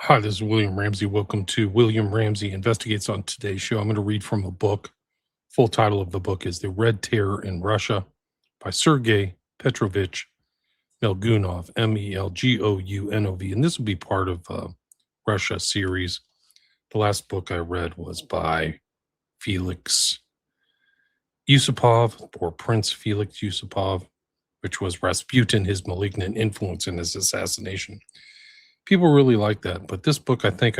Hi, this is William Ramsey. Welcome to William Ramsey Investigates. On today's show, I'm going to read from a book. Full title of the book is The Red Terror in Russia by Sergey Petrovich Melgounov, Melgounov. And this will be part of Russia series. The last book I read was by Felix Yusupov, or Prince Felix Yusupov, which was Rasputin, his malignant influence in his assassination. People really like that, but this book I think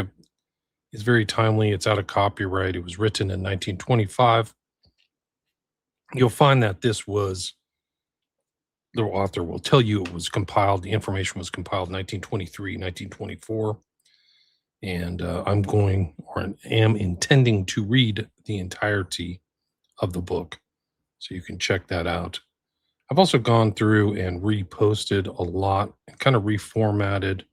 is very timely. It's out of copyright. It was written in 1925. You'll find that the author will tell you it was compiled, the information was compiled in 1923, 1924. And am intending to read the entirety of the book. So you can check that out. I've also gone through and reposted a lot and kind of reformatted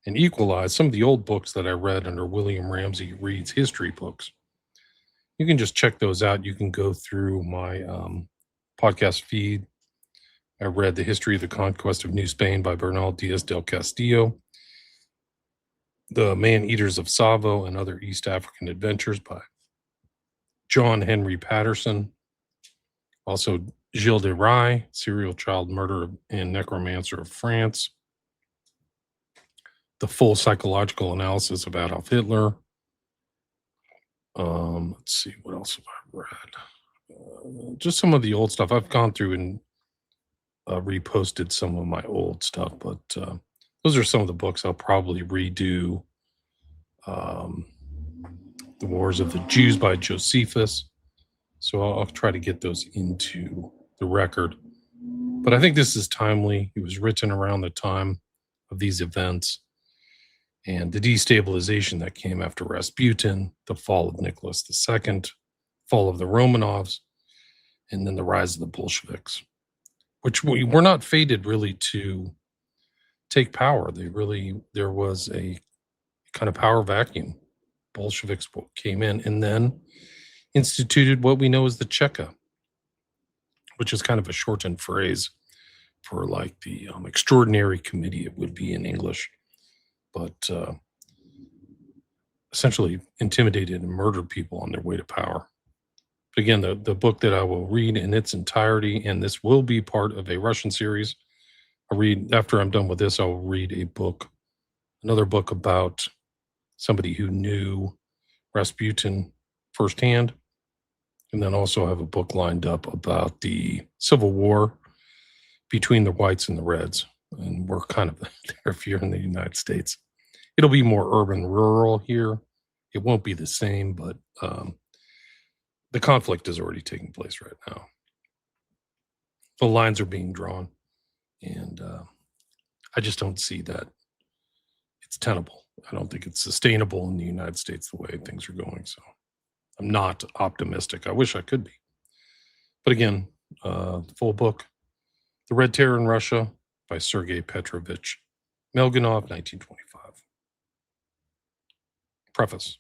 and equalized some of the old books that I read under William Ramsey Reads History Books. You can just check those out. You can go through my podcast feed. I read The History of the Conquest of New Spain by Bernal Diaz del Castillo, The Man-Eaters of Savo and Other East African Adventures by John Henry Patterson. Also, Gilles de Rais, Serial Child Murderer and Necromancer of France. The Full Psychological Analysis of Adolf Hitler. Let's see, what else have I read? Just some of the old stuff. I've gone through and reposted some of my old stuff, but those are some of the books I'll probably redo. The Wars of the Jews by Josephus. So I'll try to get those into the record. But I think this is timely. It was written around the time of these events and the destabilization that came after Rasputin, the fall of Nicholas II, fall of the Romanovs, and then the rise of the Bolsheviks, which were not fated really to take power. There was a kind of power vacuum. Bolsheviks came in and then instituted what we know as the Cheka, which is kind of a shortened phrase for like the extraordinary committee, it would be in English, but essentially intimidated and murdered people on their way to power. But again, the book that I will read in its entirety, and this will be part of a Russian series. After I'm done with this, I'll read another book about somebody who knew Rasputin firsthand. And then also have a book lined up about the Civil War between the whites and the reds. And we're kind of there if you're in the United States. It'll be more urban, rural here. It won't be the same, but the conflict is already taking place right now. The lines are being drawn, and I just don't see that it's tenable. I don't think it's sustainable in the United States the way things are going. So I'm not optimistic. I wish I could be. But again, the full book, The Red Terror in Russia by Sergey Petrovich Melgounov, 1925. Preface.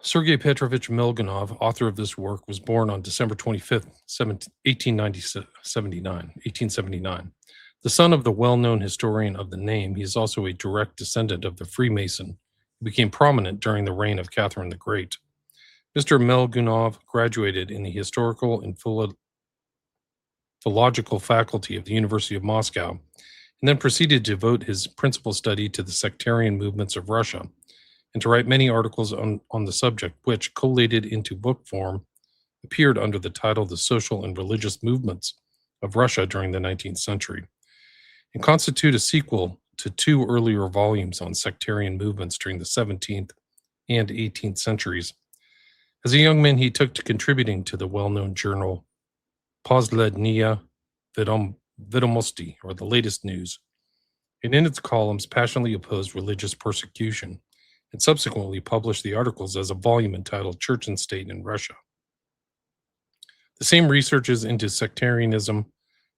Sergey Petrovich Melgounov, author of this work, was born on December 25th, 1879. The son of the well-known historian of the name, he is also a direct descendant of the Freemason who became prominent during the reign of Catherine the Great. Mr. Melgounov graduated in the Historical and Philological faculty of the University of Moscow, and then proceeded to devote his principal study to the sectarian movements of Russia, and to write many articles on the subject, which, collated into book form, appeared under the title The Social and Religious Movements of Russia During the 19th Century, and constitute a sequel to two earlier volumes on sectarian movements during the 17th and 18th centuries. As a young man, he took to contributing to the well-known journal Poslednia Vedomosti, or the latest news, and in its columns passionately opposed religious persecution, and subsequently published the articles as a volume entitled Church and State in Russia. The same researches into sectarianism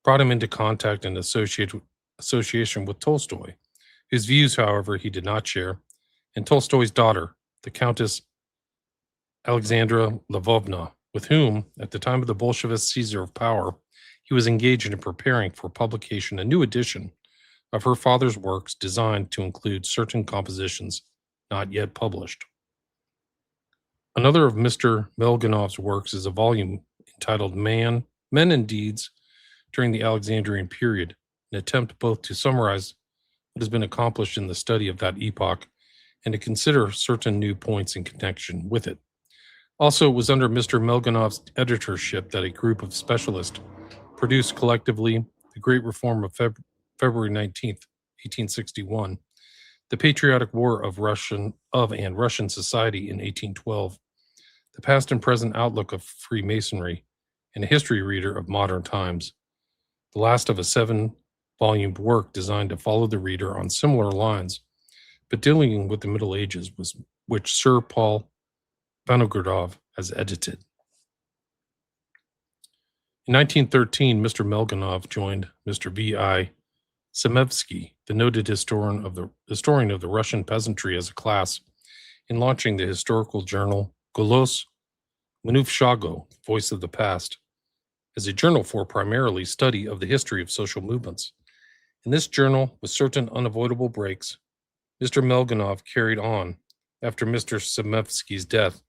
brought him into contact and association with Tolstoy, whose views, however, he did not share, and Tolstoy's daughter, the Countess Alexandra Lvovna, with whom, at the time of the Bolshevist seizure of power, he was engaged in preparing for publication a new edition of her father's works designed to include certain compositions not yet published. Another of Mr. Melgounov's works is a volume entitled Men and Deeds During the Alexandrian Period, an attempt both to summarize what has been accomplished in the study of that epoch and to consider certain new points in connection with it. Also, it was under Mr. Melgounov's editorship that a group of specialists produced collectively The Great Reform of February 19th, 1861, The Patriotic War of and Russian Society in 1812, The Past and Present Outlook of Freemasonry, and a history reader of modern times, the last of a 7-volume work designed to follow the reader on similar lines, but dealing with the Middle Ages, which Sir Paul Vanogradov has edited. In 1913, Mr. Melgounov joined Mr. V.I. Semevsky, the noted historian of the Russian peasantry as a class, in launching the historical journal Golos Minuvshago, Voice of the Past, as a journal for primarily study of the history of social movements. In this journal, with certain unavoidable breaks, Mr. Melgounov carried on after Mr. Semevsky's death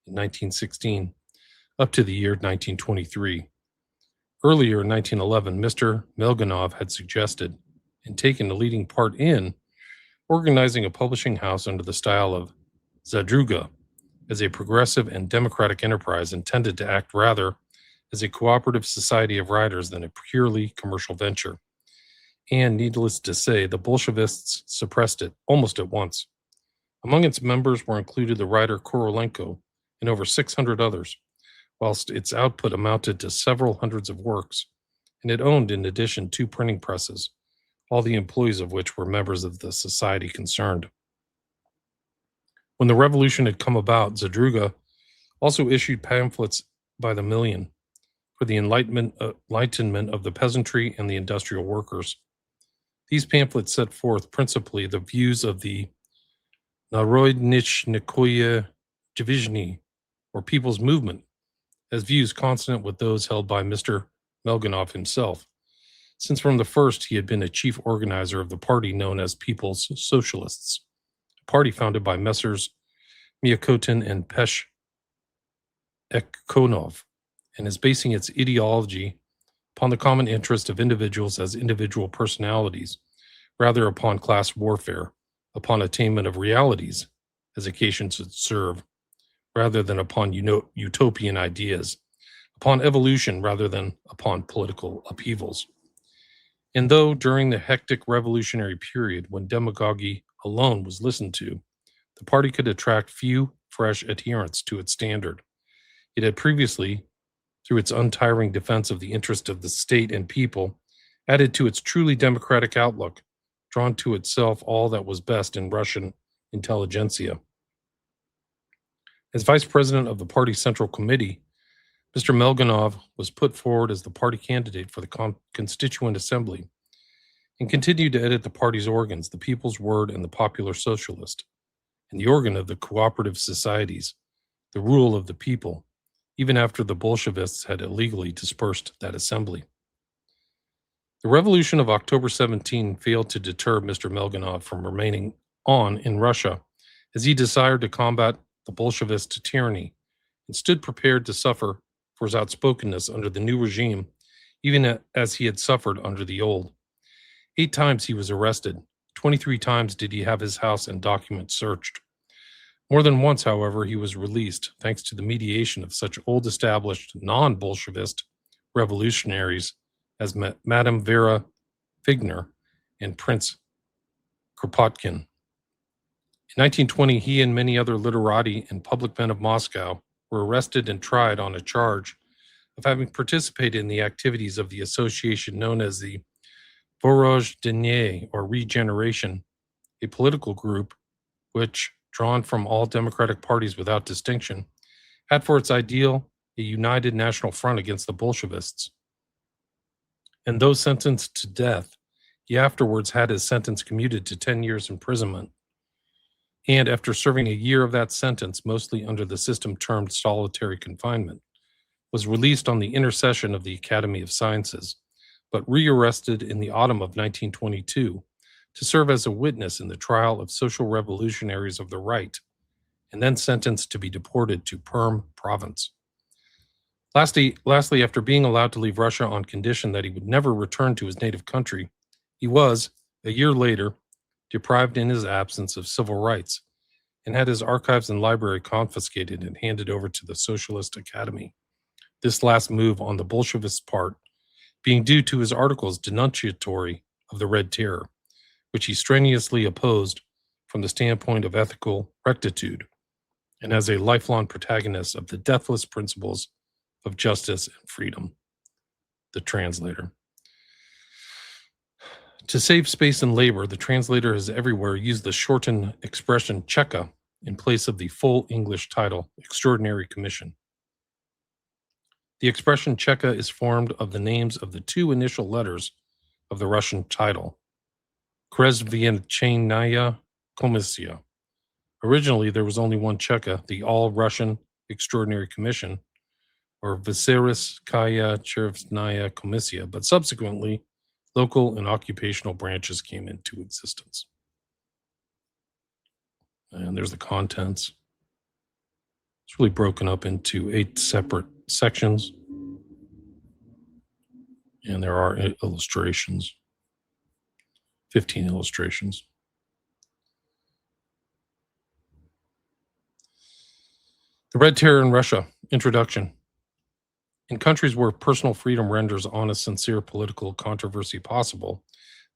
in 1916 up to the year 1923. Earlier in 1911, Mr. Melgounov had suggested and taken a leading part in organizing a publishing house under the style of Zadruga as a progressive and democratic enterprise intended to act rather as a cooperative society of writers than a purely commercial venture. And needless to say, the Bolshevists suppressed it almost at once. Among its members were included the writer Korolenko and over 600 others, whilst its output amounted to several hundreds of works, and it owned in addition 2 printing presses, all the employees of which were members of the society concerned. When the revolution had come about, Zadruga also issued pamphlets by the million for the enlightenment of the peasantry and the industrial workers. These pamphlets set forth principally the views of the Narodnikoye Divizhny, or People's Movement, as views consonant with those held by Mr. Melgounov himself, since from the first he had been a chief organizer of the party known as People's Socialists, a party founded by Messrs. Miakotin and Peshekkonov, and is basing its ideology upon the common interest of individuals as individual personalities, rather upon class warfare, upon attainment of realities, as occasion should serve, rather than upon utopian ideas, upon evolution rather than upon political upheavals. And though during the hectic revolutionary period when demagogy alone was listened to, the party could attract few fresh adherents to its standard, it had previously, through its untiring defense of the interest of the state and people, added to its truly democratic outlook, drawn to itself all that was best in Russian intelligentsia. As vice president of the party central committee, Mr. Melgounov was put forward as the party candidate for the Constituent Assembly and continued to edit the party's organs, the People's Word and the Popular Socialist, and the organ of the cooperative societies, the Rule of the People, even after the Bolshevists had illegally dispersed that assembly. The revolution of October 17 failed to deter Mr. Melgounov from remaining on in Russia, as he desired to combat the Bolshevist tyranny and stood prepared to suffer for his outspokenness under the new regime, even as he had suffered under the old. 8 times he was arrested. 23 times did he have his house and documents searched. More than once, however, he was released thanks to the mediation of such old established non-Bolshevist revolutionaries as Madame Vera Figner and Prince Kropotkin. In 1920, he and many other literati and public men of Moscow were arrested and tried on a charge of having participated in the activities of the association known as the Vorozhdenie, or Regeneration, a political group which, drawn from all democratic parties without distinction, had for its ideal a united national front against the Bolshevists. And though sentenced to death, he afterwards had his sentence commuted to 10 years imprisonment, and after serving a year of that sentence, mostly under the system termed solitary confinement, was released on the intercession of the Academy of Sciences, but rearrested in the autumn of 1922 to serve as a witness in the trial of social revolutionaries of the right, and then sentenced to be deported to Perm province. Lastly, after being allowed to leave Russia on condition that he would never return to his native country, he was, a year later, deprived in his absence of civil rights and had his archives and library confiscated and handed over to the Socialist Academy. This last move on the Bolshevists' part being due to his articles denunciatory of the Red Terror, which he strenuously opposed from the standpoint of ethical rectitude and as a lifelong protagonist of the deathless principles of justice and freedom. The translator. To save space and labor, the translator has everywhere used the shortened expression Cheka in place of the full English title, Extraordinary Commission. The expression Cheka is formed of the names of the two initial letters of the Russian title, Krezvyenchaya Komissia. Originally, there was only one Cheka, the All-Russian Extraordinary Commission, or Vyseryskaya Chervnaya Komissia, but subsequently, local and occupational branches came into existence. And there's the contents. It's really broken up into 8 separate sections. And there are illustrations, 15 illustrations. The Red Terror in Russia, introduction. In countries where personal freedom renders honest, sincere political controversy possible,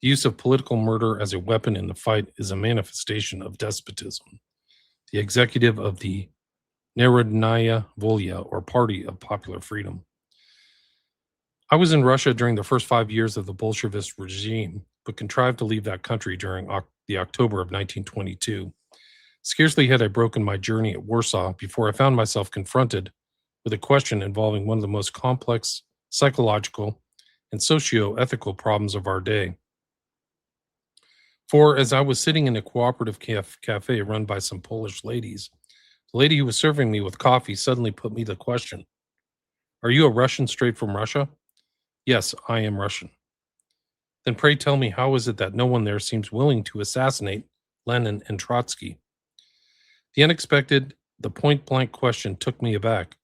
the use of political murder as a weapon in the fight is a manifestation of despotism. The executive of the Narodnaya Volya, or Party of Popular Freedom. I was in Russia during the first 5 years of the Bolshevist regime, but contrived to leave that country during the October of 1922. Scarcely had I broken my journey at Warsaw before I found myself confronted with a question involving one of the most complex psychological and socio-ethical problems of our day. For as I was sitting in a cooperative cafe run by some Polish ladies, the lady who was serving me with coffee suddenly put me the question, "Are you a Russian straight from Russia?" "Yes, I am Russian." "Then pray tell me, how is it that no one there seems willing to assassinate Lenin and Trotsky?" The unexpected, the point-blank question took me aback,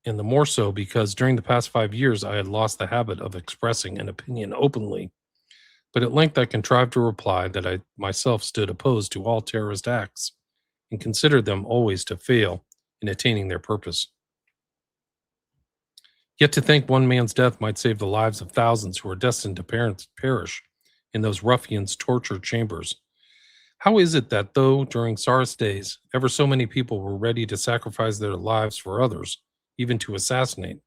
and the more so because during the past 5 years I had lost the habit of expressing an opinion openly. But at length I contrived to reply that I myself stood opposed to all terrorist acts and considered them always to fail in attaining their purpose. Yet to think one man's death might save the lives of thousands who are destined to perish in those ruffians' torture chambers. How is it that though during Tsarist days ever so many people were ready to sacrifice their lives for others, even to assassinate,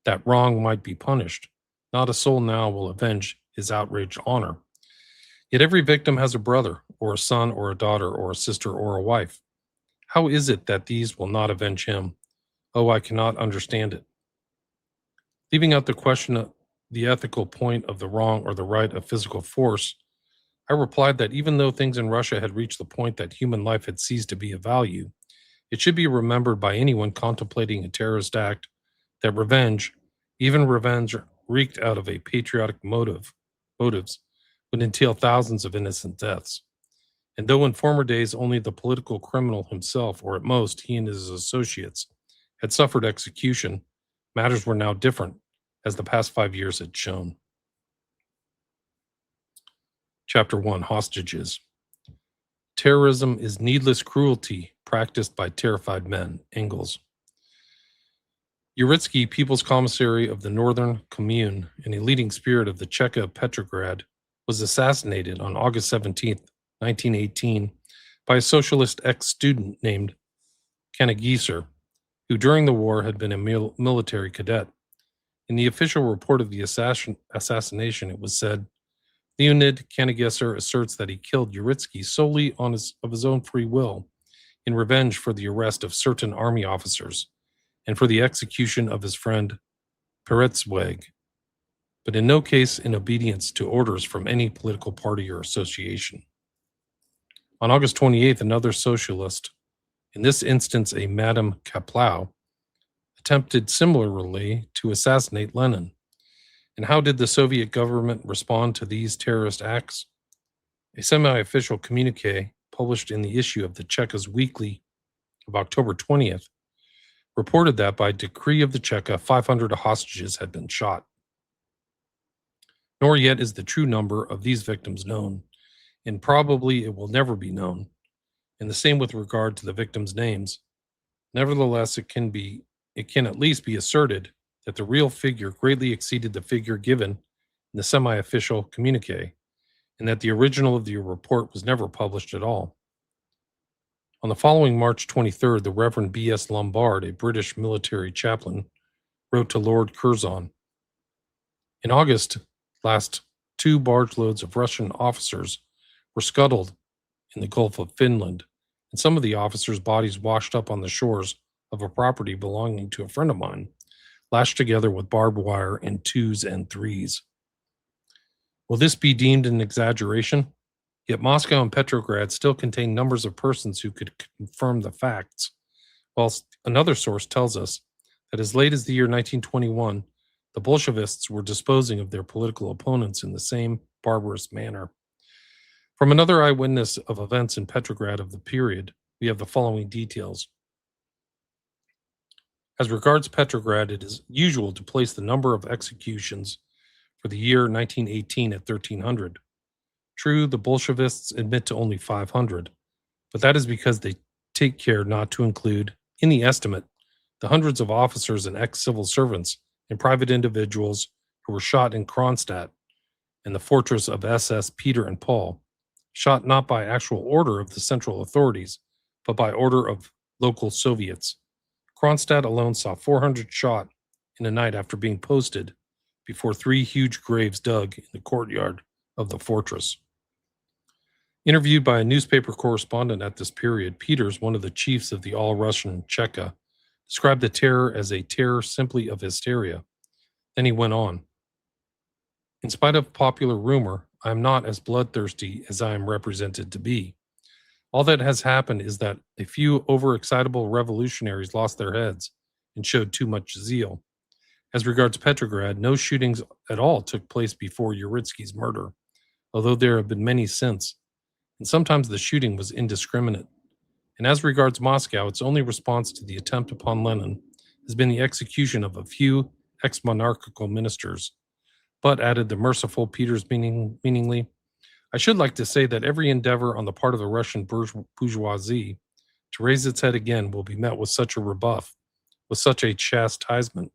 that wrong might be punished, not a soul now will avenge his outraged honor. Yet every victim has a brother, or a son, or a daughter, or a sister, or a wife. How is it that these will not avenge him? Oh, I cannot understand it. Leaving out the question of the ethical point of the wrong or the right of physical force, I replied that even though things in Russia had reached the point that human life had ceased to be of value, it should be remembered by anyone contemplating a terrorist act that revenge, even revenge wreaked out of a patriotic motives, would entail thousands of innocent deaths. And though in former days only the political criminal himself, or at most he and his associates, had suffered execution, matters were now different, as the past 5 years had shown. Chapter 1, Hostages. Terrorism is needless cruelty practiced by terrified men. Engels. Uritsky, People's Commissary of the Northern Commune and a leading spirit of the Cheka of Petrograd, was assassinated on August 17, 1918, by a socialist ex-student named Kanagiser, who during the war had been a military cadet. In the official report of the assassination, it was said, Leonid Kanagiser asserts that he killed Uritsky solely of his own free will, in revenge for the arrest of certain army officers and for the execution of his friend Peretsweg, but in no case in obedience to orders from any political party or association. On August 28th, another socialist, in this instance a Madame Kaplau, attempted similarly to assassinate Lenin. And how did the Soviet government respond to these terrorist acts? A semi official communique published in the issue of the Cheka's Weekly of October 20th reported that by decree of the Cheka, 500 hostages had been shot. Nor yet is the true number of these victims known, and probably it will never be known, and the same with regard to the victims' names. Nevertheless, it can at least be asserted that the real figure greatly exceeded the figure given in the semi-official communique, and that the original of the report was never published at all. On the following March 23rd, the Reverend B.S. Lombard, a British military chaplain, wrote to Lord Curzon, "In August last, 2 barge loads of Russian officers were scuttled in the Gulf of Finland, and some of the officers' bodies washed up on the shores of a property belonging to a friend of mine, lashed together with barbed wire in 2s and 3s. Will this be deemed an exaggeration? Yet Moscow and Petrograd still contain numbers of persons who could confirm the facts, whilst another source tells us that as late as the year 1921, the Bolshevists were disposing of their political opponents in the same barbarous manner." From another eyewitness of events in Petrograd of the period, we have the following details. As regards Petrograd, it is usual to place the number of executions for the year 1918 at 1,300. True, the Bolshevists admit to only 500, but that is because they take care not to include, in the estimate, the hundreds of officers and ex-civil servants and private individuals who were shot in Kronstadt and the fortress of SS Peter and Paul, shot not by actual order of the central authorities, but by order of local Soviets. Kronstadt alone saw 400 shot in a night after being posted before 3 huge graves dug in the courtyard of the fortress. Interviewed by a newspaper correspondent at this period, Peters, one of the chiefs of the all-Russian Cheka, described the terror as a terror simply of hysteria. Then he went on, "In spite of popular rumor, I am not as bloodthirsty as I am represented to be. All that has happened is that a few overexcitable revolutionaries lost their heads and showed too much zeal. As regards Petrograd, no shootings at all took place before Uritsky's murder, although there have been many since, and sometimes the shooting was indiscriminate. And as regards Moscow, its only response to the attempt upon Lenin has been the execution of a few ex-monarchical ministers. But," added the merciful Peters meaningly, "I should like to say that every endeavor on the part of the Russian bourgeoisie to raise its head again will be met with such a rebuff, with such a chastisement,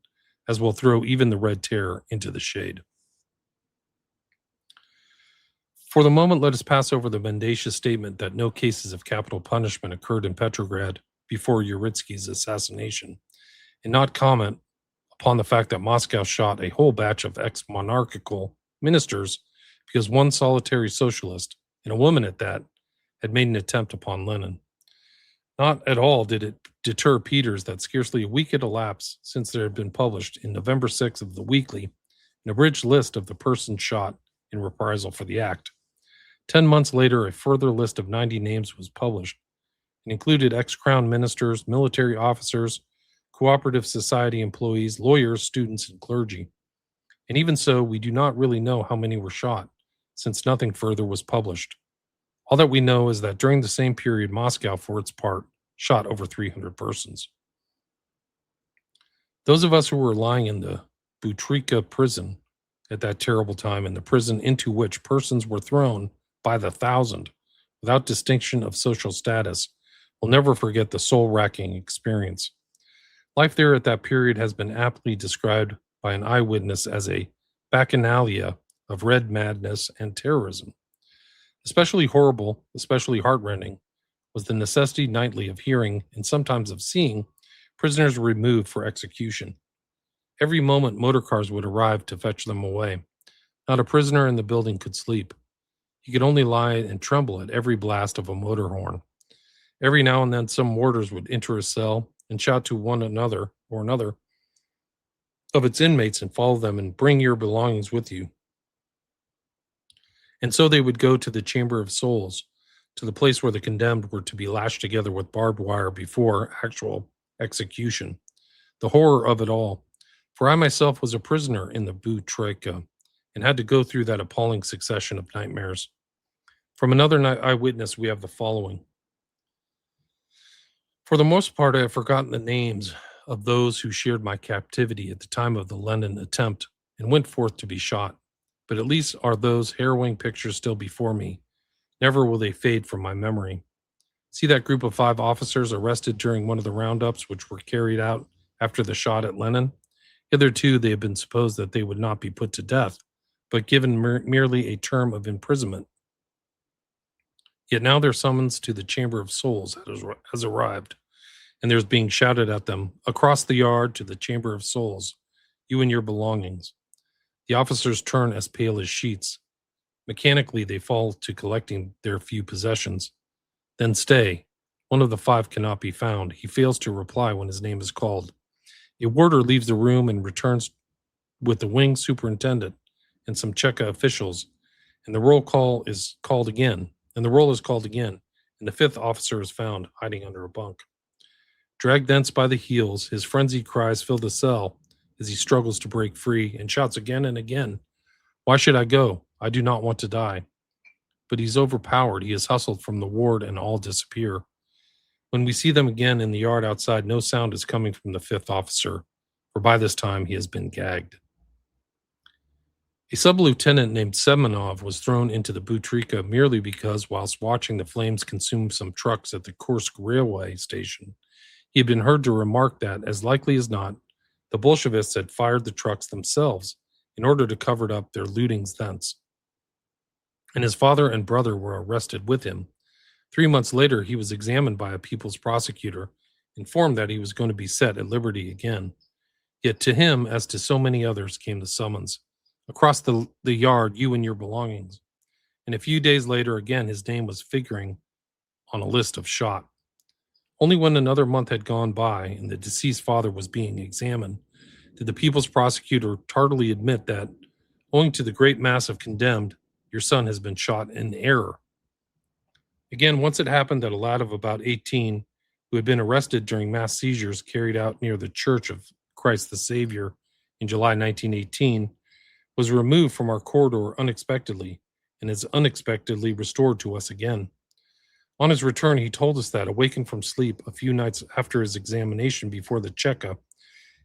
as will throw even the Red Terror into the shade." For the moment, let us pass over the mendacious statement that no cases of capital punishment occurred in Petrograd before Uritsky's assassination, and not comment upon the fact that Moscow shot a whole batch of ex-monarchical ministers because one solitary socialist, and a woman at that, had made an attempt upon Lenin. Not at all did it deter Peters that scarcely a week had elapsed since there had been published in November 6th of the Weekly an abridged list of the persons shot in reprisal for the act. 10 months later, a further list of 90 names was published. It included ex-crown ministers, military officers, cooperative society employees, lawyers, students, and clergy. And even so, we do not really know how many were shot, since nothing further was published. All that we know is that during the same period, Moscow, for its part, shot over 300 persons. Those of us who were lying in the Butrika prison at that terrible time, and the prison into which persons were thrown by the thousand, without distinction of social status, will never forget the soul-racking experience. Life there at that period has been aptly described by an eyewitness as a bacchanalia of red madness and terrorism. Especially horrible, especially heartrending, was the necessity nightly of hearing, and sometimes of seeing, prisoners removed for execution. Every moment motor cars would arrive to fetch them away. Not a prisoner in the building could sleep. He could only lie and tremble at every blast of a motor horn. Every now and then some warders would enter a cell and shout to one another or another of its inmates and follow them and bring your belongings with you. And so they would go to the Chamber of Souls, to the place where the condemned were to be lashed together with barbed wire before actual execution. The horror of it all, For I myself was a prisoner in the Troika and had to go through that appalling succession of nightmares. From another eyewitness, we have the following. For the most part, I have forgotten the names of those who shared my captivity at the time of the Lenin attempt and went forth to be shot. But at least are those harrowing pictures still before me. Never will they fade from my memory. See that group of 5 officers arrested during one of the roundups which were carried out after the shot at Lenin? Hitherto, they have been supposed that they would not be put to death, but given merely a term of imprisonment. Yet now their summons to the Chamber of Souls has arrived, and there's being shouted at them, across the yard to the Chamber of Souls, you and your belongings. The officers turn as pale as sheets. Mechanically, they fall to collecting their few possessions. Then stay. One of the 5 cannot be found. He fails to reply when his name is called. A warder leaves the room and returns with the wing superintendent and some Cheka officials, and the roll is called again, and the 5th officer is found hiding under a bunk. Dragged thence by the heels, his frenzied cries fill the cell as he struggles to break free and shouts again and again, "Why should I go? I do not want to die." But he's overpowered. He is hustled from the ward and all disappear. When we see them again in the yard outside, no sound is coming from the 5th officer, for by this time he has been gagged. A sub-lieutenant named Semenov was thrown into the Butrika merely because, whilst watching the flames consume some trucks at the Kursk railway station, he had been heard to remark that, as likely as not, the Bolshevists had fired the trucks themselves in order to cover up their lootings thence. And his father and brother were arrested with him. 3 months later, he was examined by a people's prosecutor, informed that he was going to be set at liberty again. Yet to him, as to so many others, came the summons. Across the yard, you and your belongings. And a few days later, again, his name was figuring on a list of shot. Only when another month had gone by and the deceased father was being examined did the people's prosecutor tardily admit that, owing to the great mass of condemned, your son has been shot in error. Again, once it happened that a lad of about 18, who had been arrested during mass seizures carried out near the Church of Christ the Savior in July 1918, was removed from our corridor unexpectedly and is unexpectedly restored to us again. On his return, he told us that, awakened from sleep a few nights after his examination before the Cheka,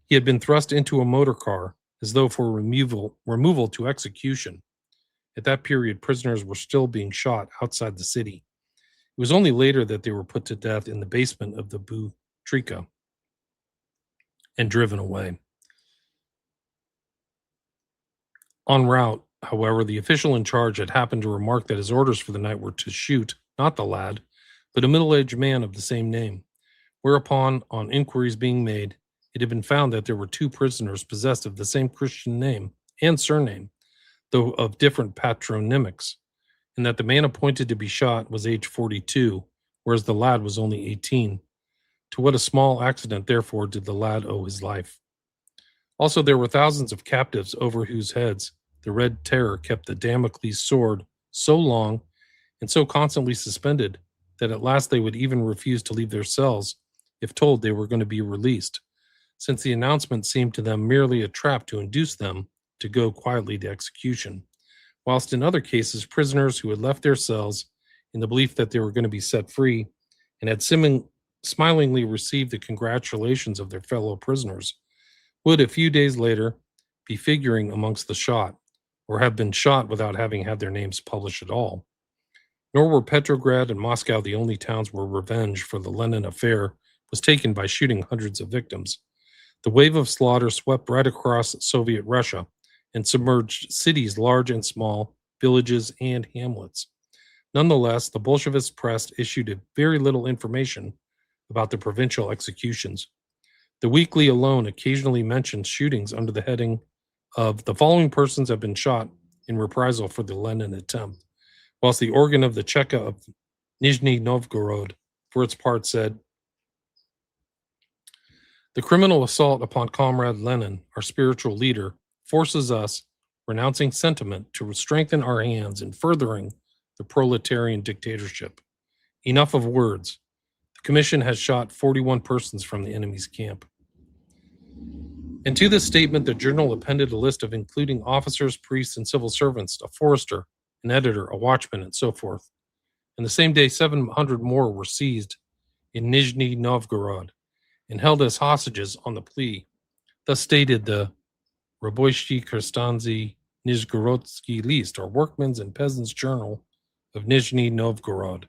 he had been thrust into a motor car as though for removal to execution. At that period, prisoners were still being shot outside the city. It was only later that they were put to death in the basement of the Butrika and driven away. En route, however, the official in charge had happened to remark that his orders for the night were to shoot, not the lad, but a middle-aged man of the same name. Whereupon, on inquiries being made, it had been found that there were 2 prisoners possessed of the same Christian name and surname, though of different patronymics, and that the man appointed to be shot was age 42, whereas the lad was only 18. To what a small accident, therefore, did the lad owe his life. Also, there were thousands of captives over whose heads the Red Terror kept the Damocles sword so long and so constantly suspended that at last they would even refuse to leave their cells if told they were going to be released, since the announcement seemed to them merely a trap to induce them to go quietly to execution, whilst in other cases prisoners who had left their cells in the belief that they were going to be set free and had smilingly received the congratulations of their fellow prisoners would a few days later be figuring amongst the shot, or have been shot without having had their names published at all. Nor were Petrograd and Moscow the only towns where revenge for the Lenin affair was taken by shooting hundreds of victims. The wave of slaughter swept right across Soviet Russia and submerged cities large and small, villages, and hamlets. Nonetheless, the Bolshevist press issued very little information about the provincial executions. The weekly alone occasionally mentioned shootings under the heading of "The following persons have been shot in reprisal for the Lenin attempt," whilst the organ of the Cheka of Nizhny Novgorod, for its part, said, "The criminal assault upon Comrade Lenin, our spiritual leader, forces us, renouncing sentiment, to strengthen our hands in furthering the proletarian dictatorship. Enough of words. The commission has shot 41 persons from the enemy's camp." And to this statement, the journal appended a list of including officers, priests, and civil servants, a forester, an editor, a watchman, and so forth. And the same day, 700 more were seized in Nizhny Novgorod and held as hostages on the plea. Thus stated the Raboishi Kristanzi Nizhgorodsky List, or Workmen's and Peasants' Journal of Nizhny Novgorod,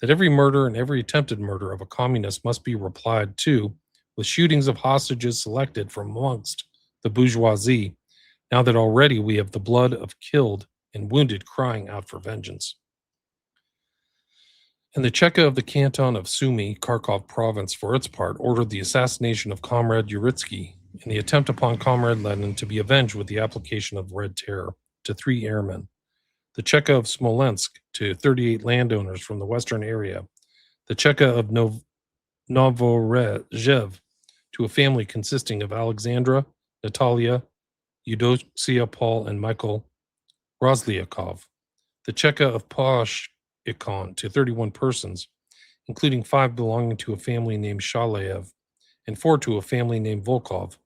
that every murder and every attempted murder of a communist must be replied to with shootings of hostages selected from amongst the bourgeoisie, now that already we have the blood of killed and wounded crying out for vengeance. And the Cheka of the canton of Sumy, Kharkov province, for its part, ordered the assassination of Comrade Uritsky and the attempt upon Comrade Lenin to be avenged with the application of Red Terror to 3 airmen. The Cheka of Smolensk to 38 landowners from the western area. The Cheka of Novorezev to a family consisting of Alexandra, Natalia, Eudoxia, Paul, and Michael Rozlyakov. The Cheka of Pashikon to 31 persons, including 5 belonging to a family named Shalaev and 4 to a family named Volkov.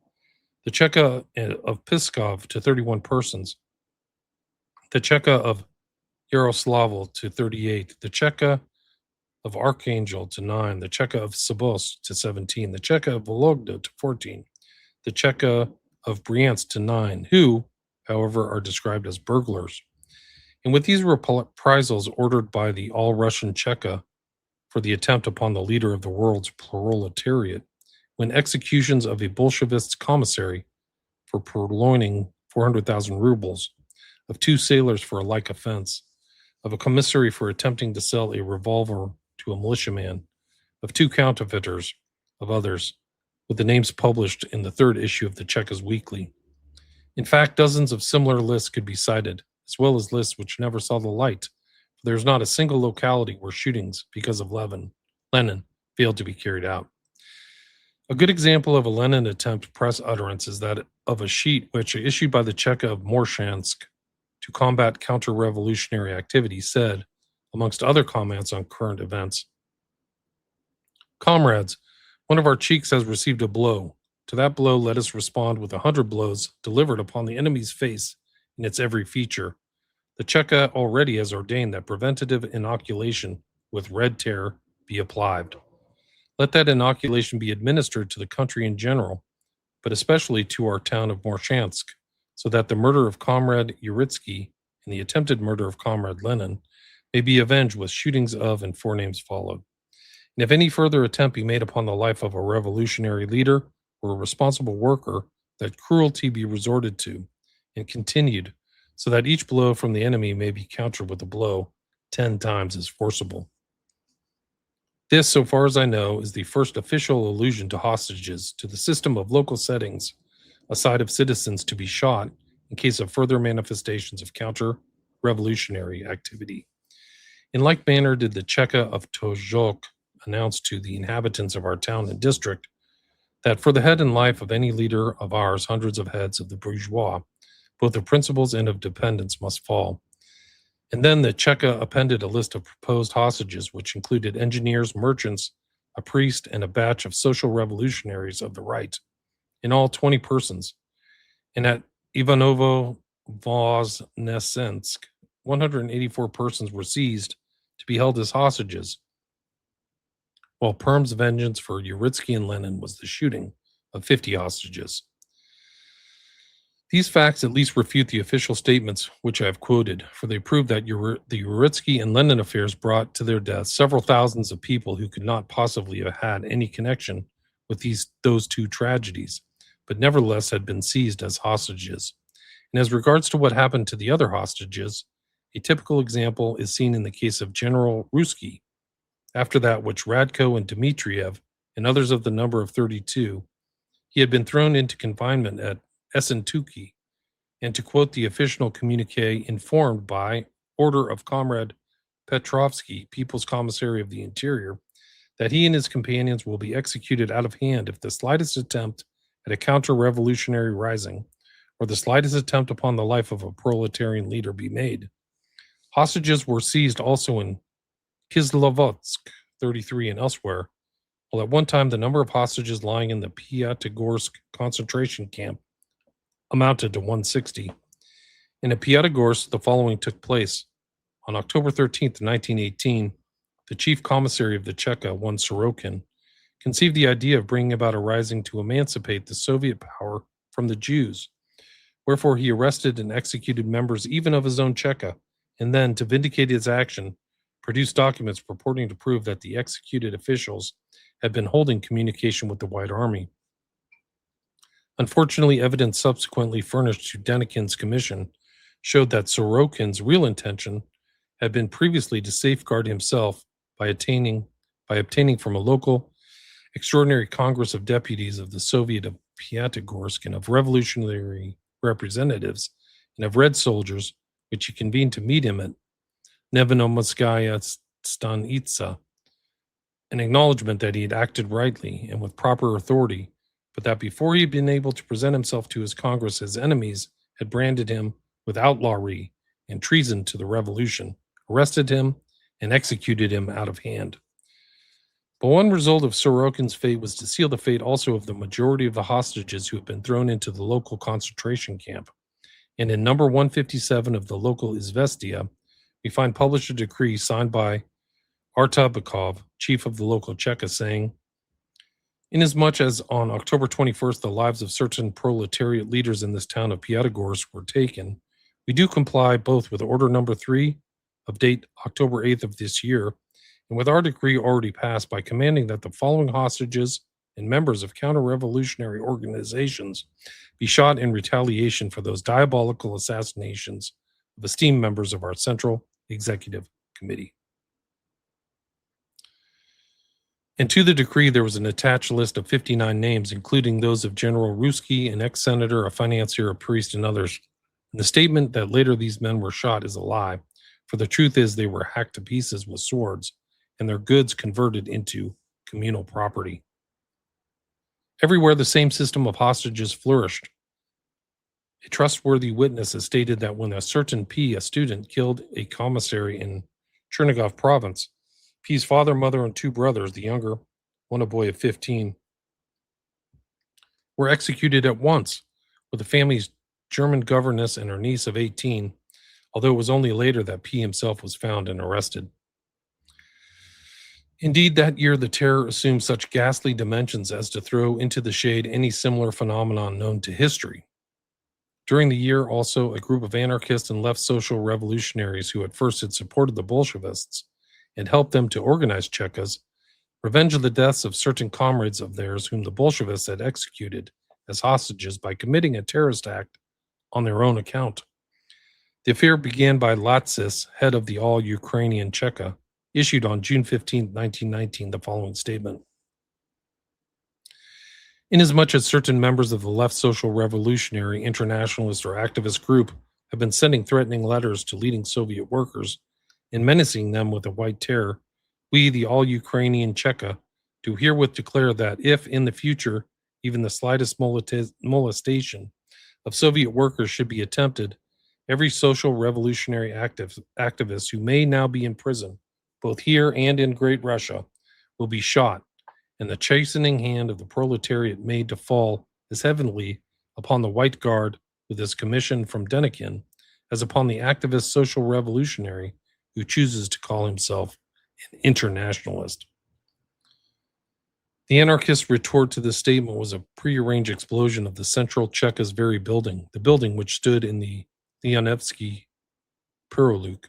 The Cheka of Piskov to 31 persons. The Cheka of Yaroslavl to 38. The Cheka of Archangel to 9. The Cheka of Sabos to 17. The Cheka of Vologda to 14. The Cheka of Bryansk to 9, who, however, are described as burglars. And with these reprisals ordered by the all-Russian Cheka for the attempt upon the leader of the world's proletariat, when executions of a Bolshevist's commissary for purloining 400,000 rubles, of 2 sailors for a like offense, of a commissary for attempting to sell a revolver to a militiaman, of 2 counterfeiters, of others, with the names published in the 3rd issue of the Cheka's Weekly. In fact, dozens of similar lists could be cited, as well as lists which never saw the light, for there is not a single locality where shootings, because of Lenin, failed to be carried out. A good example of a Lenin attempt press utterance is that of a sheet which, issued by the Cheka of Morshansk to combat counter-revolutionary activity, said, amongst other comments on current events, "Comrades, one of our cheeks has received a blow. To that blow let us respond with 100 blows delivered upon the enemy's face in its every feature. The Cheka already has ordained that preventative inoculation with Red Terror be applied. Let that inoculation be administered to the country in general, but especially to our town of Morshansk, so that the murder of Comrade Uritsky and the attempted murder of Comrade Lenin may be avenged with shootings of and forenames followed. And if any further attempt be made upon the life of a revolutionary leader or a responsible worker, that cruelty be resorted to and continued, so that each blow from the enemy may be countered with a blow 10 times as forcible." This, so far as I know, is the first official allusion to hostages, to the system of local settings, aside of citizens to be shot in case of further manifestations of counter-revolutionary activity. In like manner did the Cheka of Tojok announce to the inhabitants of our town and district that for the head and life of any leader of ours, hundreds of heads of the bourgeois, both of principals and of dependents, must fall. And then the Cheka appended a list of proposed hostages, which included engineers, merchants, a priest, and a batch of social revolutionaries of the right, in all 20 persons. And at Ivanovo-Voznesensk, 184 persons were seized to be held as hostages, while Perm's vengeance for Uritsky and Lenin was the shooting of 50 hostages. These facts at least refute the official statements which I have quoted, for they prove that the Uritsky and Lenin affairs brought to their death several thousands of people who could not possibly have had any connection with those 2 tragedies, but nevertheless had been seized as hostages. And as regards to what happened to the other hostages, a typical example is seen in the case of General Ruski. After that which Radko and Dmitriev and others of the number of 32, he had been thrown into confinement at Essentuki, and to quote the official communique, informed by order of Comrade Petrovsky, People's Commissary of the Interior, that he and his companions will be executed out of hand if the slightest attempt at a counter-revolutionary rising or the slightest attempt upon the life of a proletarian leader be made. Hostages were seized also in Kislovodsk, 33, and elsewhere, while at one time the number of hostages lying in the Pyatigorsk concentration camp amounted to 160. In Pyatigorsk, the following took place. On October 13th, 1918, the chief commissary of the Cheka, one Sorokin, conceived the idea of bringing about a rising to emancipate the Soviet power from the Jews. Wherefore he arrested and executed members even of his own Cheka, and then, to vindicate his action, produced documents purporting to prove that the executed officials had been holding communication with the White Army. Unfortunately, evidence subsequently furnished to Denikin's commission showed that Sorokin's real intention had been previously to safeguard himself by obtaining from a local extraordinary Congress of Deputies of the Soviet of Pyatigorsk and of revolutionary representatives and of Red soldiers, which he convened to meet him at Nevenomorskaya Stanitsa, an acknowledgement that he had acted rightly and with proper authority, but that before he had been able to present himself to his Congress, his enemies had branded him with outlawry and treason to the revolution, arrested him, and executed him out of hand. But one result of Sorokin's fate was to seal the fate also of the majority of the hostages who had been thrown into the local concentration camp. And in number 157 of the local Izvestia, we find published a decree signed by Artabakov, chief of the local Cheka, saying, "Inasmuch as on October 21st the lives of certain proletariat leaders in this town of Pyatigorsk were taken, we do comply both with order number 3 of date October 8th of this year, and with our decree already passed by commanding that the following hostages and members of counter-revolutionary organizations be shot in retaliation for those diabolical assassinations of esteemed members of our Central Executive Committee." And to the decree there was an attached list of 59 names, including those of General Ruski, an ex-senator, a financier, a priest, and others. And the statement that later these men were shot is a lie, for the truth is they were hacked to pieces with swords and their goods converted into communal property. Everywhere the same system of hostages flourished. A trustworthy witness has stated that when a certain P, a student, killed a commissary in Chernigov province, P's father, mother, and 2 brothers, the younger, one a boy of 15, were executed at once, with the family's German governess and her niece of 18, although it was only later that P himself was found and arrested. Indeed, that year the terror assumed such ghastly dimensions as to throw into the shade any similar phenomenon known to history. During the year, also, a group of anarchist and left social revolutionaries who at first had supported the Bolshevists and helped them to organize Chekas, revenged the deaths of certain comrades of theirs whom the Bolshevists had executed as hostages by committing a terrorist act on their own account. The affair began by Latsis, head of the all-Ukrainian Cheka, issued on June 15, 1919, the following statement. Inasmuch as certain members of the left social revolutionary, internationalist, or activist group have been sending threatening letters to leading Soviet workers and menacing them with a white terror, we, the all-Ukrainian Cheka, do herewith declare that if, in the future, even the slightest molestation of Soviet workers should be attempted, every social revolutionary activist who may now be in prison, both here and in Great Russia, will be shot, and the chastening hand of the proletariat made to fall as heavily upon the White Guard with his commission from Denikin as upon the activist social revolutionary who chooses to call himself an internationalist. The anarchist retort to this statement was a prearranged explosion of the central Cheka's very building, the building which stood in the Leonevsky Peroluk,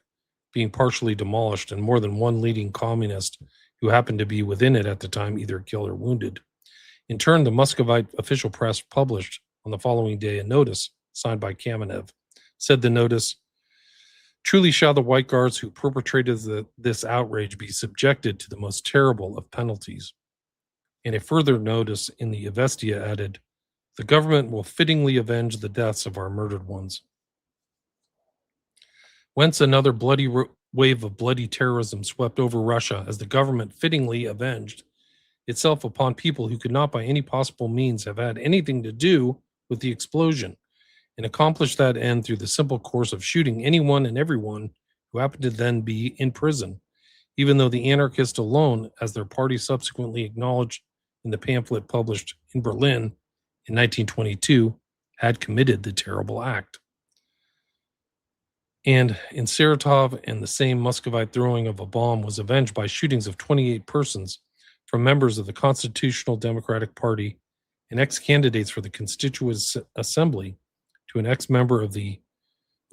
being partially demolished, and more than one leading communist who happened to be within it at the time either killed or wounded. In turn, the Muscovite official press published on the following day a notice signed by Kamenev. Said the notice, "Truly shall the White Guards who perpetrated this outrage be subjected to the most terrible of penalties." And a further notice in the Avestia added, "The government will fittingly avenge the deaths of our murdered ones." Whence another bloody wave of bloody terrorism swept over Russia as the government fittingly avenged itself upon people who could not by any possible means have had anything to do with the explosion, and accomplished that end through the simple course of shooting anyone and everyone who happened to then be in prison, even though the anarchists alone, as their party subsequently acknowledged in the pamphlet published in Berlin in 1922, had committed the terrible act. And in Saratov, and the same Muscovite throwing of a bomb was avenged by shootings of 28 persons from members of the Constitutional Democratic Party and ex-candidates for the Constituent Assembly to an ex-member of the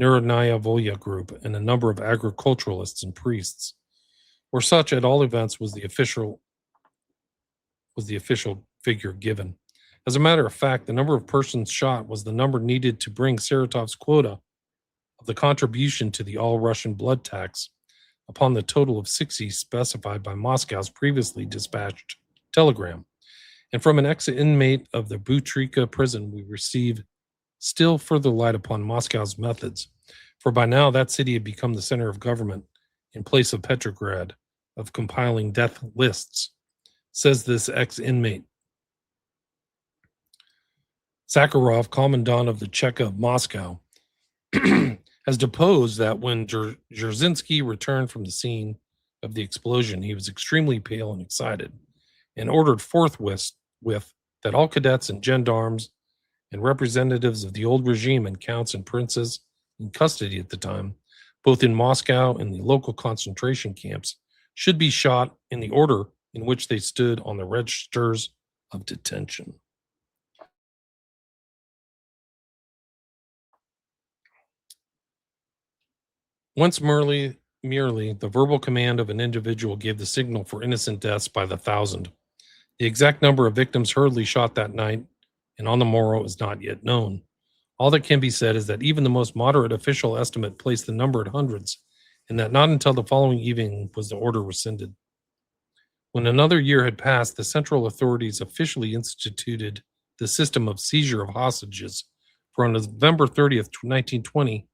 Narodnaya Volya group and a number of agriculturalists and priests, or such at all events was the official figure given. As a matter of fact, the number of persons shot was the number needed to bring Saratov's quota of the contribution to the all-Russian blood tax upon the total of 60 specified by Moscow's previously dispatched telegram. And from an ex-inmate of the Butrika prison, we receive still further light upon Moscow's methods, for by now that city had become the center of government in place of Petrograd, of compiling death lists, says this ex-inmate. Sakharov, commandant of the Cheka of Moscow, has deposed that when Dzerzhinsky returned from the scene of the explosion, he was extremely pale and excited, and ordered forthwith that all cadets and gendarmes and representatives of the old regime and counts and princes in custody at the time, both in Moscow and the local concentration camps, should be shot in the order in which they stood on the registers of detention. Once merely the verbal command of an individual gave the signal for innocent deaths by the thousand. The exact number of victims hurriedly shot that night and on the morrow is not yet known. All that can be said is that even the most moderate official estimate placed the number at hundreds, and that not until the following evening was the order rescinded. When another year had passed, the central authorities officially instituted the system of seizure of hostages, for on November 30th, 1920,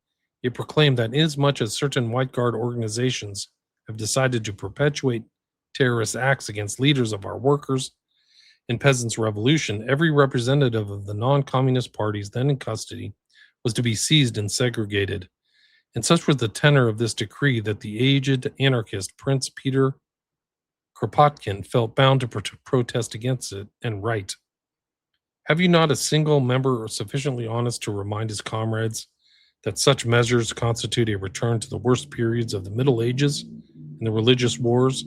it proclaimed that inasmuch as certain White Guard organizations have decided to perpetuate terrorist acts against leaders of our workers and peasants' revolution, every representative of the non-communist parties then in custody was to be seized and segregated. And such was the tenor of this decree that the aged anarchist Prince Peter Kropotkin felt bound to protest against it and write, "Have you not a single member sufficiently honest to remind his comrades that such measures constitute a return to the worst periods of the Middle Ages and the religious wars,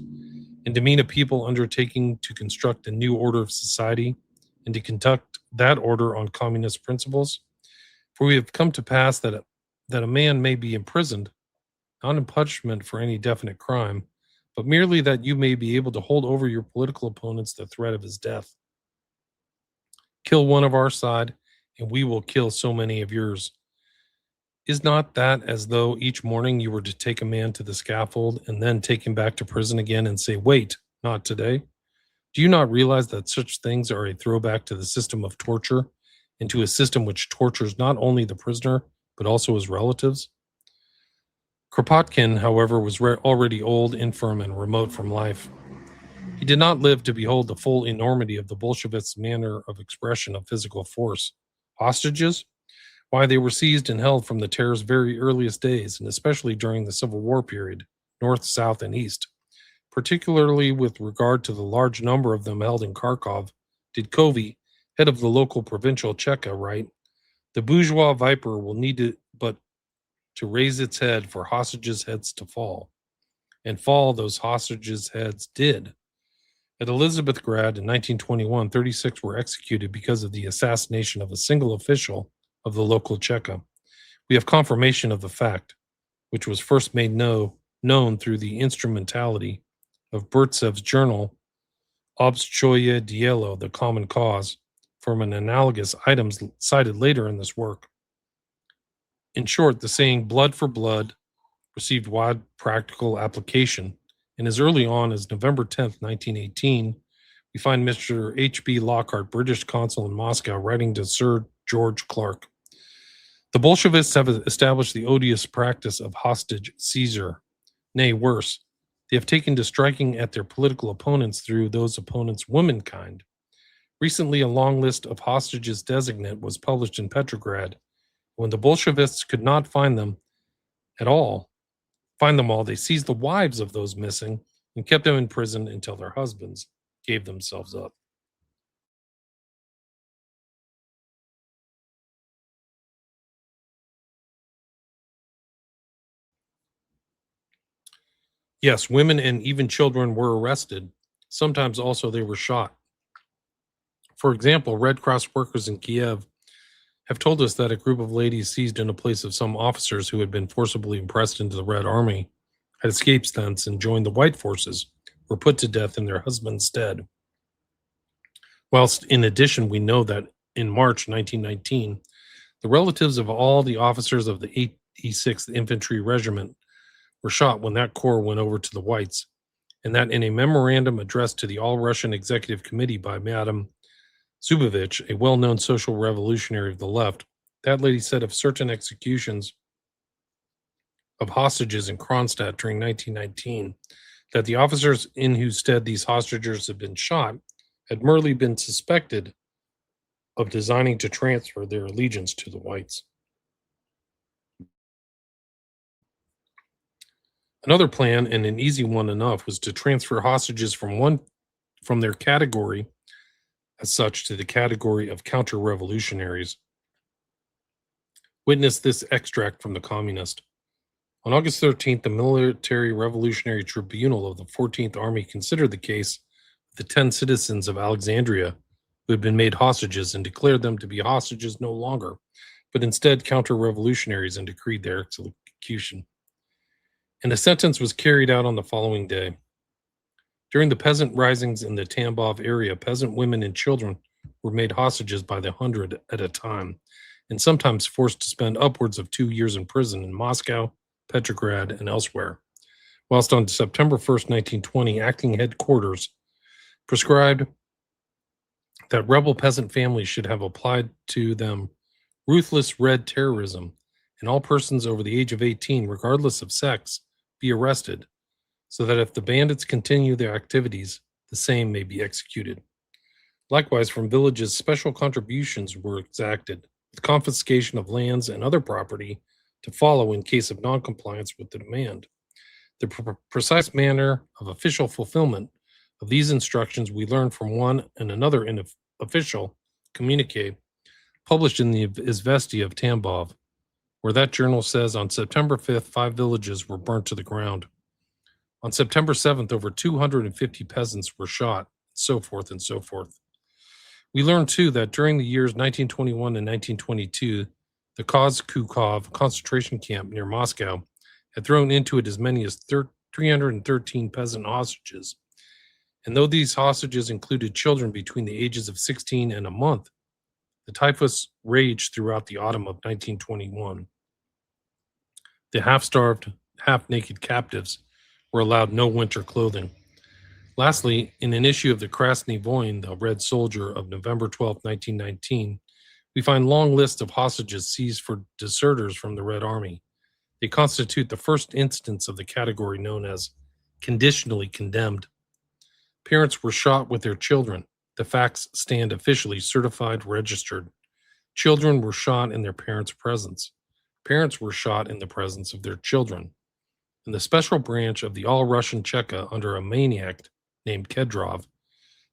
and demean a people undertaking to construct a new order of society and to conduct that order on communist principles? For we have come to pass that a man may be imprisoned, not in punishment for any definite crime, but merely that you may be able to hold over your political opponents the threat of his death. Kill one of our side, and we will kill so many of yours. Is not that as though each morning you were to take a man to the scaffold and then take him back to prison again and say, 'Wait, not today'? Do you not realize that such things are a throwback to the system of torture and to a system which tortures not only the prisoner but also his relatives?" Kropotkin, however, was already old, infirm, and remote from life. He did not live to behold the full enormity of the Bolsheviks' manner of expression of physical force. Hostages? Why, they were seized and held from the terror's very earliest days, and especially during the Civil War period, north, south, and east. Particularly with regard to the large number of them held in Kharkov, did Kovy, head of the local provincial Cheka, write, "The bourgeois viper will need but to raise its head for hostages' heads to fall." And fall those hostages' heads did. At Elizabethgrad in 1921, 36 were executed because of the assassination of a single official of the local Cheka. We have confirmation of the fact, which was first made known through the instrumentality of Burtsev's journal, Obstoye Dielo, the Common Cause, from an analogous item cited later in this work. In short, the saying "blood for blood" received wide practical application, and as early on as November 10th, 1918, we find Mr. H.B. Lockhart, British consul in Moscow, writing to Sir George Clark, "The Bolshevists have established the odious practice of hostage seizure. Nay, worse, they have taken to striking at their political opponents through those opponents' womankind. Recently, a long list of hostages designate was published in Petrograd. When the Bolshevists could not find them all, they seized the wives of those missing and kept them in prison until their husbands gave themselves up. Yes, women and even children were arrested. Sometimes also they were shot. For example, Red Cross workers in Kiev have told us that a group of ladies seized in a place of some officers who had been forcibly impressed into the Red Army had escaped thence and joined the White forces were put to death in their husbands' stead. Whilst in addition, we know that in March 1919, the relatives of all the officers of the 86th Infantry Regiment were shot when that corps went over to the Whites, and that in a memorandum addressed to the All Russian Executive Committee by Madame Zubovich, a well known social revolutionary of the left, that lady said of certain executions of hostages in Kronstadt during 1919 that the officers in whose stead these hostages had been shot had merely been suspected of designing to transfer their allegiance to the Whites. Another plan, and an easy one enough, was to transfer hostages from their category as such to the category of counter-revolutionaries. Witness this extract from the Communist. On August 13th, the Military Revolutionary Tribunal of the 14th Army considered the case of the 10 citizens of Alexandria who had been made hostages and declared them to be hostages no longer, but instead counter-revolutionaries, and decreed their execution. And a sentence was carried out on the following day. During the peasant risings in the Tambov area, peasant women and children were made hostages by the hundred at a time, and sometimes forced to spend upwards of 2 years in prison in Moscow, Petrograd, and elsewhere. Whilst on September 1st, 1920, acting headquarters prescribed that rebel peasant families should have applied to them ruthless red terrorism, and all persons over the age of 18, regardless of sex, be arrested, so that if the bandits continue their activities, the same may be executed. Likewise, from villages, special contributions were exacted, with confiscation of lands and other property to follow in case of noncompliance with the demand. The precise manner of official fulfillment of these instructions we learn from one and another official communique published in the Izvestia of Tambov, where that journal says on September 5th, 5 villages were burnt to the ground. On September 7th, over 250 peasants were shot, so forth and so forth. We learned, too, that during the years 1921 and 1922, the Kozkukov concentration camp near Moscow had thrown into it as many as 313 peasant hostages. And though these hostages included children between the ages of 16 and a month, the typhus raged throughout the autumn of 1921. The half-starved, half-naked captives were allowed no winter clothing. Lastly, in an issue of the Krasny Voin, the Red Soldier, of November 12, 1919, we find long lists of hostages seized for deserters from the Red Army. They constitute the first instance of the category known as conditionally condemned. Parents were shot with their children. The facts stand officially certified, registered. Children were shot in their parents' presence. Parents were shot in the presence of their children. And the special branch of the All-Russian Cheka under a maniac named Kedrov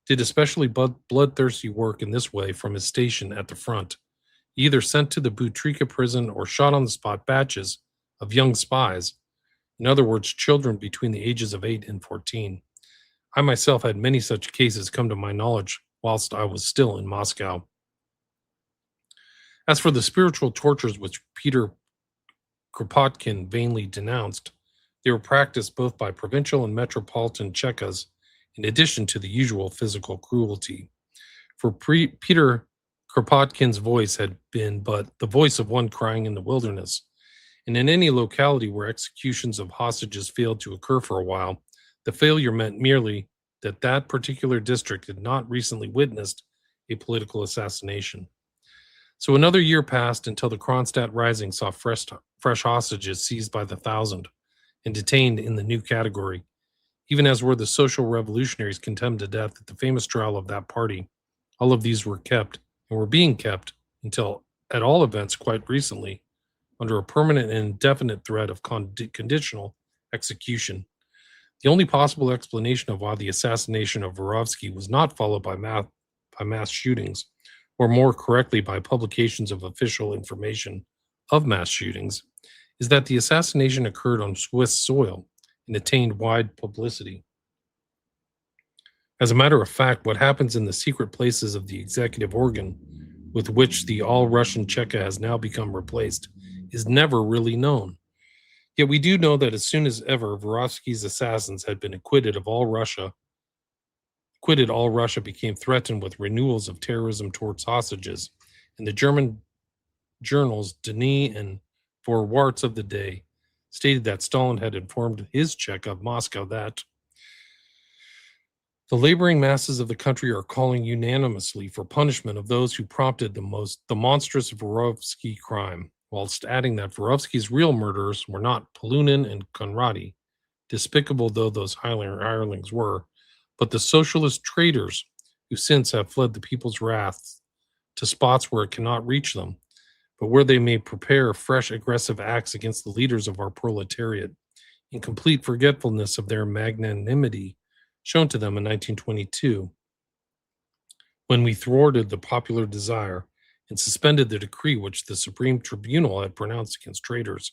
did especially bloodthirsty work in this way from his station at the front, either sent to the Butrika prison or shot on the spot batches of young spies, in other words, children between the ages of 8 and 14. I myself had many such cases come to my knowledge whilst I was still in Moscow. As for the spiritual tortures which Peter Kropotkin vainly denounced, they were practiced both by provincial and metropolitan Chekas, in addition to the usual physical cruelty. For Peter Kropotkin's voice had been but the voice of one crying in the wilderness, and in any locality where executions of hostages failed to occur for a while, the failure meant merely that that particular district had not recently witnessed a political assassination. So another year passed until the Kronstadt Rising saw fresh hostages seized by the thousand and detained in the new category, even as were the social revolutionaries condemned to death at the famous trial of that party. All of these were kept, and were being kept, until, at all events quite recently, under a permanent and indefinite threat of conditional execution. The only possible explanation of why the assassination of Vorovsky was not followed by mass shootings, or more correctly, by publications of official information of mass shootings, is that the assassination occurred on Swiss soil and attained wide publicity. As a matter of fact, what happens in the secret places of the executive organ with which the all Russian Cheka has now become replaced is never really known. Yet we do know that as soon as ever Vorovsky's assassins had been acquitted, all Russia became threatened with renewals of terrorism towards hostages, and the German journals Denis and Vorwärts of the day stated that Stalin had informed his Cheka of Moscow that the laboring masses of the country are calling unanimously for punishment of those who prompted the monstrous Vorovsky crime, whilst adding that Vorovsky's real murderers were not Polunin and Conradi, despicable though those hirelings were, but the socialist traitors who since have fled the people's wrath to spots where it cannot reach them, but where they may prepare fresh aggressive acts against the leaders of our proletariat, in complete forgetfulness of their magnanimity shown to them in 1922, when we thwarted the popular desire and suspended the decree which the Supreme Tribunal had pronounced against traitors.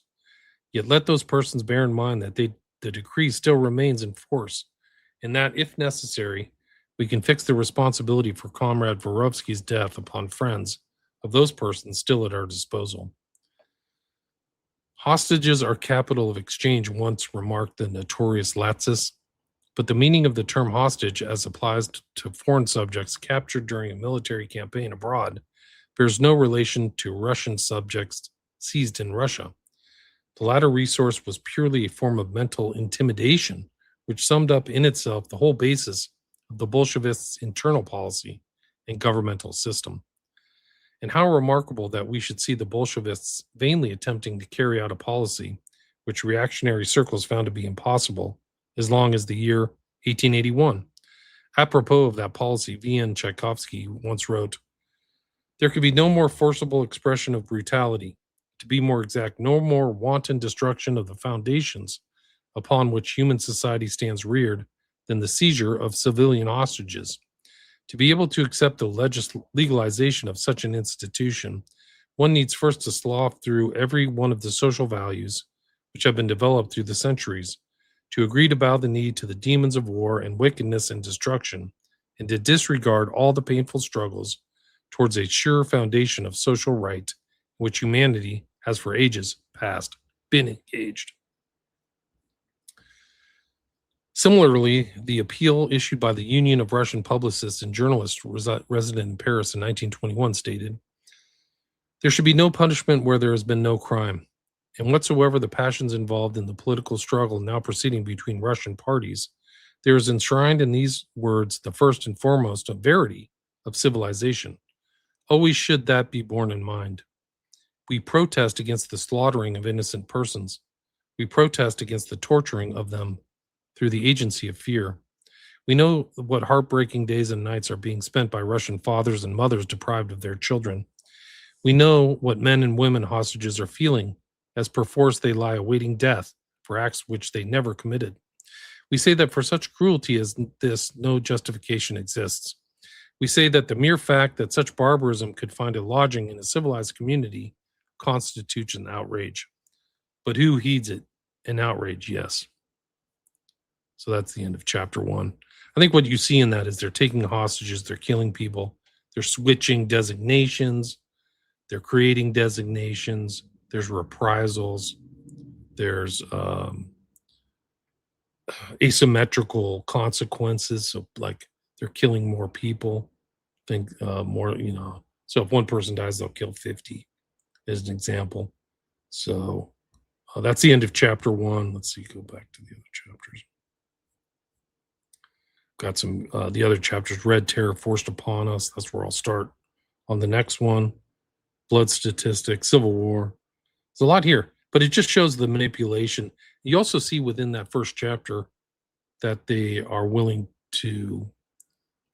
Yet let those persons bear in mind that the decree still remains in force, and that, if necessary, we can fix the responsibility for Comrade Vorovsky's death upon friends of those persons still at our disposal. Hostages are capital of exchange, once remarked the notorious Latsis, but the meaning of the term hostage as applies to foreign subjects captured during a military campaign abroad bears no relation to Russian subjects seized in Russia. The latter resource was purely a form of mental intimidation, which summed up in itself the whole basis of the Bolshevists' internal policy and governmental system. And how remarkable that we should see the Bolshevists vainly attempting to carry out a policy which reactionary circles found to be impossible as long as the year 1881. Apropos of that policy, V.N. Tchaikovsky once wrote, "There could be no more forcible expression of brutality, to be more exact, no more wanton destruction of the foundations upon which human society stands reared than the seizure of civilian hostages. To be able to accept the legalization of such an institution, one needs first to slough through every one of the social values which have been developed through the centuries, to agree to bow the knee to the demons of war and wickedness and destruction, and to disregard all the painful struggles towards a sure foundation of social right in which humanity has for ages past been engaged." Similarly, the appeal issued by the Union of Russian Publicists and Journalists resident in Paris in 1921 stated, "There should be no punishment where there has been no crime. And whatsoever the passions involved in the political struggle now proceeding between Russian parties, there is enshrined in these words the first and foremost of verity of civilization. Always should that be borne in mind. We protest against the slaughtering of innocent persons. We protest against the torturing of them through the agency of fear. We know what heartbreaking days and nights are being spent by Russian fathers and mothers deprived of their children. We know what men and women hostages are feeling, as perforce they lie awaiting death for acts which they never committed. We say that for such cruelty as this, no justification exists. We say that the mere fact that such barbarism could find a lodging in a civilized community constitutes an outrage. But who heeds it? An outrage, yes." So that's the end of chapter 1. I think what you see in that is they're taking hostages, they're killing people, they're switching designations, they're creating designations, there's reprisals, there's asymmetrical consequences. So, like, they're killing more people. Think more, So if one person dies, they'll kill 50, as an example. So that's the end of chapter 1. Let's see, go back to the other chapters. Got some the other chapters. Red Terror forced upon us. That's where I'll start on the next one. Blood statistics, Civil War. There's a lot here, but it just shows the manipulation. You also see within that first chapter that they are willing to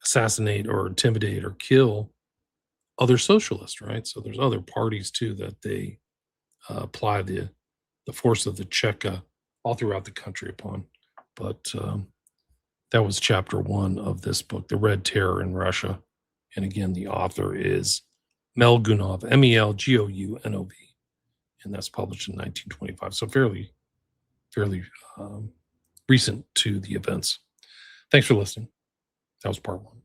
assassinate or intimidate or kill other socialists, right? So there's other parties too that they apply the force of the Cheka all throughout the country upon. But that was chapter 1 of this book, The Red Terror in Russia. And again, the author is Melgounov, Melgounov. And that's published in 1925. So fairly recent to the events. Thanks for listening. That was part 1.